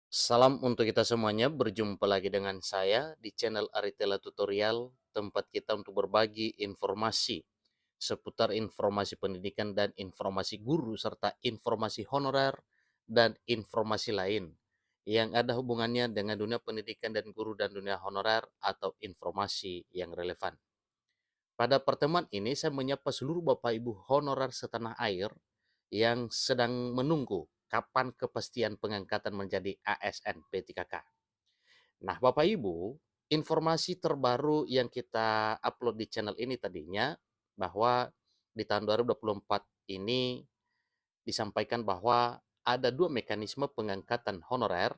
Salam untuk kita semuanya, berjumpa lagi dengan saya di channel Aritela Tutorial, tempat kita untuk berbagi informasi seputar informasi pendidikan dan informasi guru, serta informasi honorer dan informasi lain yang ada hubungannya dengan dunia pendidikan dan guru dan dunia honorer atau informasi yang relevan. Pada pertemuan ini, saya menyapa seluruh Bapak Ibu honorer setanah air yang sedang menunggu kapan kepastian pengangkatan menjadi ASN P3K. Nah, Bapak Ibu, informasi terbaru yang kita upload di channel ini tadinya bahwa di tahun 2024 ini disampaikan bahwa ada dua mekanisme pengangkatan honorer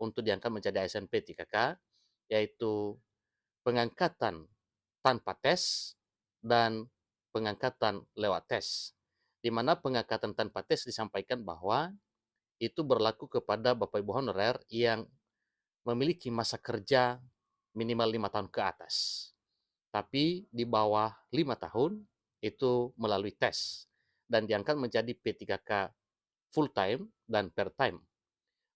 untuk diangkat menjadi ASN P3K, yaitu pengangkatan tanpa tes dan pengangkatan lewat tes. Di mana pengangkatan tanpa tes disampaikan bahwa itu berlaku kepada Bapak Ibu honorer yang memiliki masa kerja minimal 5 tahun ke atas. Tapi di bawah 5 tahun itu melalui tes dan diangkat menjadi P3K full time dan per time.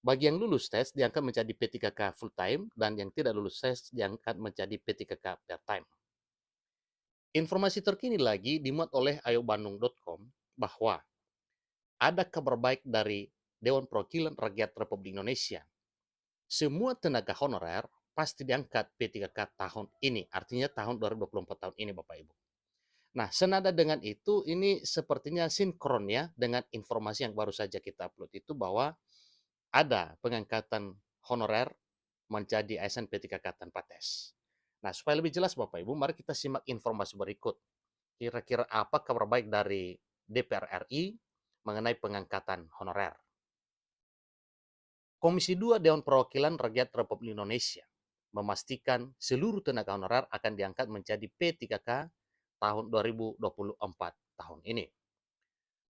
Bagi yang lulus tes diangkat menjadi P3K full time dan yang tidak lulus tes diangkat menjadi P3K per time. Informasi terkini lagi dimuat oleh ayobandung.com bahwa ada kabar baik dari Dewan Perwakilan Rakyat Republik Indonesia. Semua tenaga honorer pasti diangkat P3K tahun ini, artinya tahun 2024 tahun ini Bapak Ibu. Nah, senada dengan itu, ini sepertinya sinkron ya dengan informasi yang baru saja kita upload itu bahwa ada pengangkatan honorer menjadi ASN P3K tanpa tes. Nah, supaya lebih jelas Bapak Ibu, mari kita simak informasi berikut. Kira-kira apa kabar baik dari DPR RI mengenai pengangkatan honorer? Komisi 2 Dewan Perwakilan Rakyat Republik Indonesia memastikan seluruh tenaga honorer akan diangkat menjadi P3K tahun 2024 tahun ini.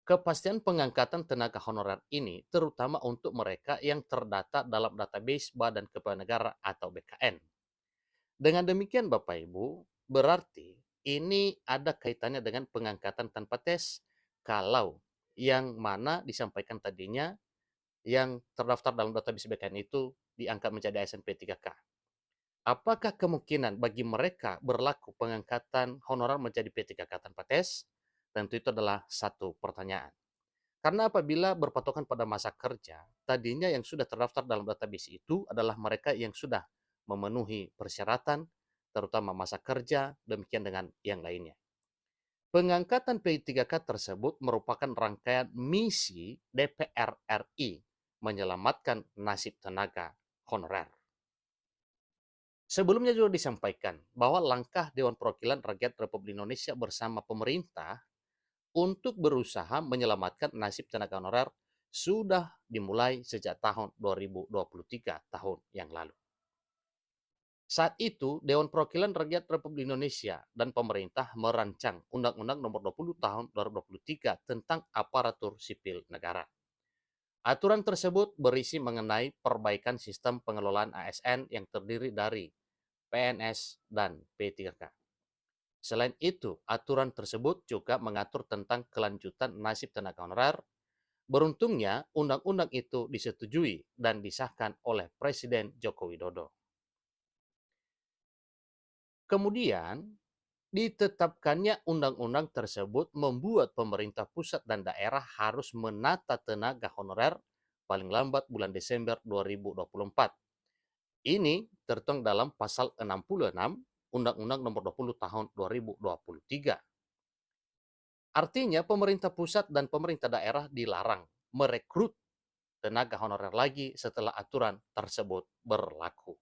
Kepastian pengangkatan tenaga honorer ini terutama untuk mereka yang terdata dalam database Badan Kepegawaian Negara atau BKN. Dengan demikian Bapak Ibu, berarti ini ada kaitannya dengan pengangkatan tanpa tes kalau yang mana disampaikan tadinya yang terdaftar dalam database BKN itu diangkat menjadi ASN P3K. Apakah kemungkinan bagi mereka berlaku pengangkatan honorer menjadi P3K tanpa tes? Tentu itu adalah satu pertanyaan. Karena apabila berpatokan pada masa kerja, tadinya yang sudah terdaftar dalam database itu adalah mereka yang sudah memenuhi persyaratan, terutama masa kerja, demikian dengan yang lainnya. Pengangkatan P3K tersebut merupakan rangkaian misi DPR RI menyelamatkan nasib tenaga honorer. Sebelumnya juga disampaikan bahwa langkah Dewan Perwakilan Rakyat Republik Indonesia bersama pemerintah untuk berusaha menyelamatkan nasib tenaga honorer sudah dimulai sejak tahun 2023 tahun yang lalu. Saat itu, Dewan Perwakilan Rakyat Republik Indonesia dan pemerintah merancang Undang-Undang Nomor 20 Tahun 2023 tentang aparatur sipil negara. Aturan tersebut berisi mengenai perbaikan sistem pengelolaan ASN yang terdiri dari PNS dan P3K. Selain itu, aturan tersebut juga mengatur tentang kelanjutan nasib tenaga honorer. Beruntungnya, undang-undang itu disetujui dan disahkan oleh Presiden Joko Widodo. Kemudian, ditetapkannya undang-undang tersebut membuat pemerintah pusat dan daerah harus menata tenaga honorer paling lambat bulan Desember 2024. Ini tertuang dalam pasal 66 Undang-Undang Nomor 20 Tahun 2023. Artinya pemerintah pusat dan pemerintah daerah dilarang merekrut tenaga honorer lagi setelah aturan tersebut berlaku.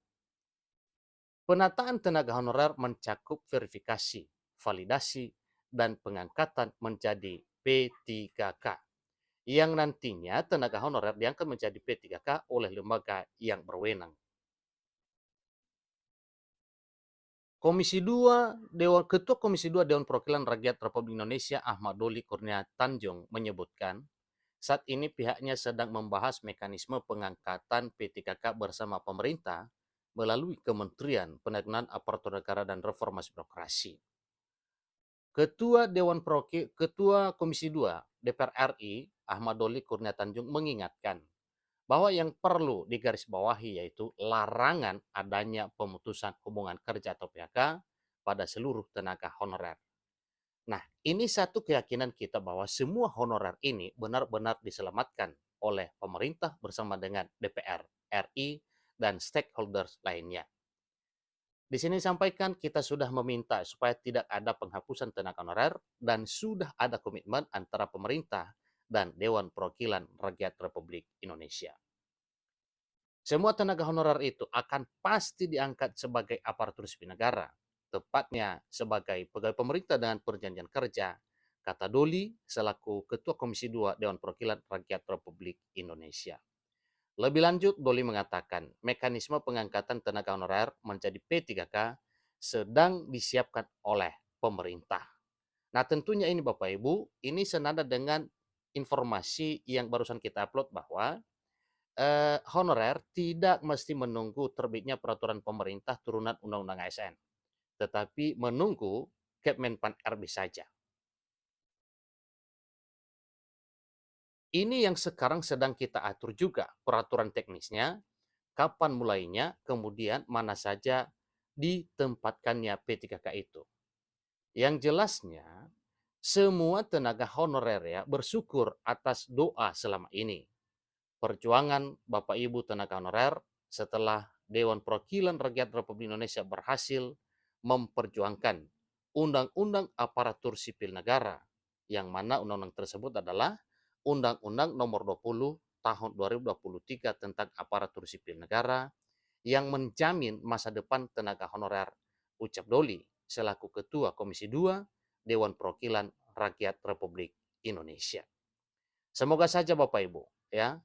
Penataan tenaga honorer mencakup verifikasi, validasi, dan pengangkatan menjadi P3K yang nantinya tenaga honorer diangkat menjadi P3K oleh lembaga yang berwenang. Ketua Komisi 2 Dewan Perwakilan Rakyat Republik Indonesia Ahmad Doli Kurnia Tanjung menyebutkan, saat ini pihaknya sedang membahas mekanisme pengangkatan P3K bersama pemerintah melalui Kementerian Penanggulangan Aparatur Negara dan Reformasi Birokrasi. Ketua Komisi 2 DPR RI Ahmad Doli Kurnia Tanjung mengingatkan bahwa yang perlu digarisbawahi yaitu larangan adanya pemutusan hubungan kerja atau PHK pada seluruh tenaga honorer. Nah, ini satu keyakinan kita bahwa semua honorer ini benar-benar diselamatkan oleh pemerintah bersama dengan DPR RI dan stakeholders lainnya. Di sini disampaikan kita sudah meminta supaya tidak ada penghapusan tenaga honorer dan sudah ada komitmen antara pemerintah dan Dewan Perwakilan Rakyat Republik Indonesia. Semua tenaga honorer itu akan pasti diangkat sebagai aparatur sipil negara, tepatnya sebagai pegawai pemerintah dengan perjanjian kerja, kata Doli selaku Ketua Komisi 2 Dewan Perwakilan Rakyat Republik Indonesia. Lebih lanjut, Doli mengatakan mekanisme pengangkatan tenaga honorer menjadi P3K sedang disiapkan oleh pemerintah. Nah, tentunya ini Bapak Ibu, ini senada dengan informasi yang barusan kita upload bahwa honorer tidak mesti menunggu terbitnya peraturan pemerintah turunan Undang-Undang ASN, tetapi menunggu Kemenpan RB saja. Ini yang sekarang sedang kita atur juga peraturan teknisnya, kapan mulainya, kemudian mana saja ditempatkannya P3K itu. Yang jelasnya, semua tenaga honorer ya bersyukur atas doa selama ini. Perjuangan Bapak Ibu tenaga honorer setelah Dewan Perwakilan Rakyat Republik Indonesia berhasil memperjuangkan Undang-Undang Aparatur Sipil Negara, yang mana undang-undang tersebut adalah Undang-Undang Nomor 20 Tahun 2023 tentang Aparatur Sipil Negara yang menjamin masa depan tenaga honorer. Ucap Doli selaku Ketua Komisi 2 Dewan Perwakilan Rakyat Republik Indonesia. Semoga saja Bapak Ibu ya,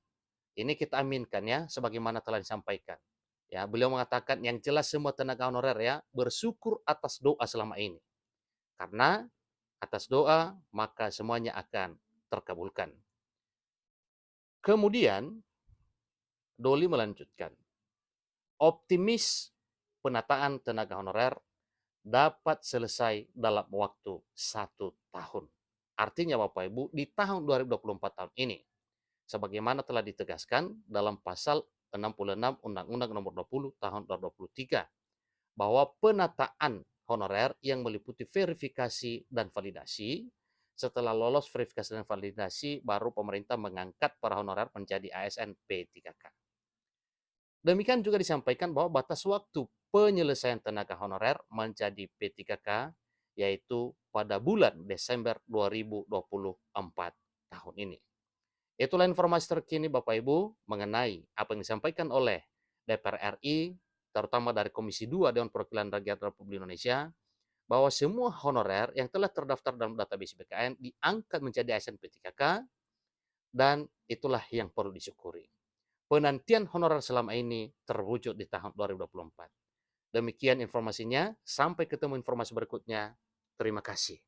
ini kita aminkan ya, sebagaimana telah disampaikan. Ya, beliau mengatakan yang jelas semua tenaga honorer ya bersyukur atas doa selama ini. Karena atas doa maka semuanya akan terkabulkan. Kemudian Doli melanjutkan, optimis penataan tenaga honorer dapat selesai dalam waktu 1 tahun. Artinya Bapak Ibu, di tahun 2024 tahun ini, sebagaimana telah ditegaskan dalam pasal 66 Undang-Undang Nomor 20 Tahun 2023 bahwa penataan honorer yang meliputi verifikasi dan validasi, setelah lolos verifikasi dan validasi baru pemerintah mengangkat para honorer menjadi ASN P3K. Demikian juga disampaikan bahwa batas waktu penyelesaian tenaga honorer menjadi P3K yaitu pada bulan Desember 2024 tahun ini. Itulah informasi terkini Bapak Ibu mengenai apa yang disampaikan oleh DPR RI, terutama dari Komisi 2 Dewan Perwakilan Rakyat Republik Indonesia, bahwa semua honorer yang telah terdaftar dalam database BKN diangkat menjadi ASN P3K dan itulah yang perlu disyukuri. Penantian honorer selama ini terwujud di tahun 2024. Demikian informasinya, sampai ketemu informasi berikutnya. Terima kasih.